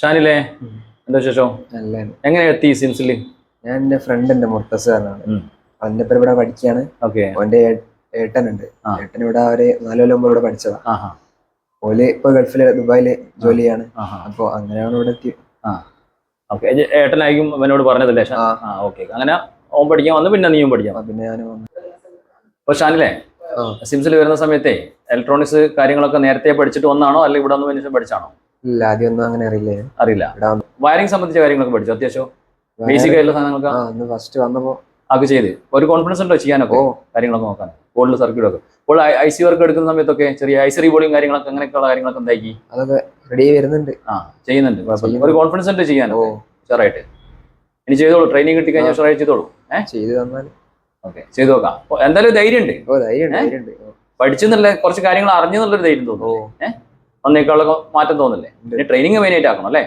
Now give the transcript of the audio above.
ഷാനിലെ എന്താ വിശേഷം? എങ്ങനെ എത്തി സിംസിൽ? ഞാൻ എന്റെ ഫ്രണ്ട് ഉണ്ട് മുർത്തസ് പറഞ്ഞാണ്. അവന്റെ പേര് ഇവിടെ പഠിക്കാണ്. അവന്റെ ഏട്ടനുണ്ട്. ഏട്ടൻ ഇവിടെ അവര് 4 കൊല്ലം മുമ്പ് ഇവിടെ പഠിച്ചതാ. ഓല് ഇപ്പൊ ഗൾഫില് ദുബായില് ജോലി ചെയ്യാണ്. അപ്പൊ അങ്ങനെയാണ് ഇവിടെ എത്തി. ഏട്ടനായിരിക്കും അവനോട് പറഞ്ഞതല്ലേ? അങ്ങനെ ഓൻ പഠിക്കാൻ വന്ന് പിന്നെ നീയും പഠിക്കാം. പിന്നെ ഞാൻ വന്നു. അപ്പൊ ഷാനിലെ സിംസിൽ വരുന്ന സമയത്തെ ഇലക്ട്രോണിക്സ് കാര്യങ്ങളൊക്കെ നേരത്തെ പഠിച്ചിട്ട് വന്നാണോ അല്ല ഇവിടെ വന്ന് പഠിച്ചാണോ? ഇല്ല, ആദ്യം ഒന്നും അങ്ങനെ അറിയില്ല. വയറിംഗ് സംബന്ധിച്ച കാര്യങ്ങളൊക്കെ പഠിച്ചു? അത്യാവശ്യം ബേസിക് ആയിട്ടുള്ള സാധനങ്ങളൊക്കെ ഫസ്റ്റ് വന്നപ്പോ അത് ചെയ്ത് ഒരു കോൺഫിഡൻസ് ഉണ്ടോ ചെയ്യാനൊക്കെ കാര്യങ്ങളൊക്കെ നോക്കാൻ? ബോർഡിൽ സർക്യൂട്ട് ഒക്കെ ഇപ്പോൾ IC വർക്ക് എടുക്കുന്ന സമയത്തൊക്കെ ചെറിയ IC റീബോർഡിങ് കാര്യങ്ങളൊക്കെ അങ്ങനെയൊക്കെയുള്ള കാര്യങ്ങളൊക്കെ എന്താക്കി? അതൊക്കെ റെഡി വരുന്നുണ്ട്. ചെയ്യുന്നുണ്ട്. ഒരു കോൺഫിഡൻസ് ഉണ്ട് ചെയ്യാനോ ഉഷാറായിട്ട്. ഇനി ചെയ്തോളൂ, ട്രെയിനിങ് കിട്ടി കഴിഞ്ഞാൽ ഉഷാറായി ചെയ്തോളൂ. ചെയ്ത് തന്നാൽ ചെയ്തു നോക്കാം. എന്തായാലും ധൈര്യം ഉണ്ട്. പഠിച്ചെന്നുള്ള കുറച്ച് കാര്യങ്ങൾ അറിഞ്ഞെന്നുള്ളൊരു ധൈര്യം തോന്നുന്നു. ഒന്നേക്കാളൊക്കെ മാറ്റം തോന്നില്ലേ? ട്രെയിനിങ് മെയിൻ ആയിട്ട് ആക്കണം അല്ലേ?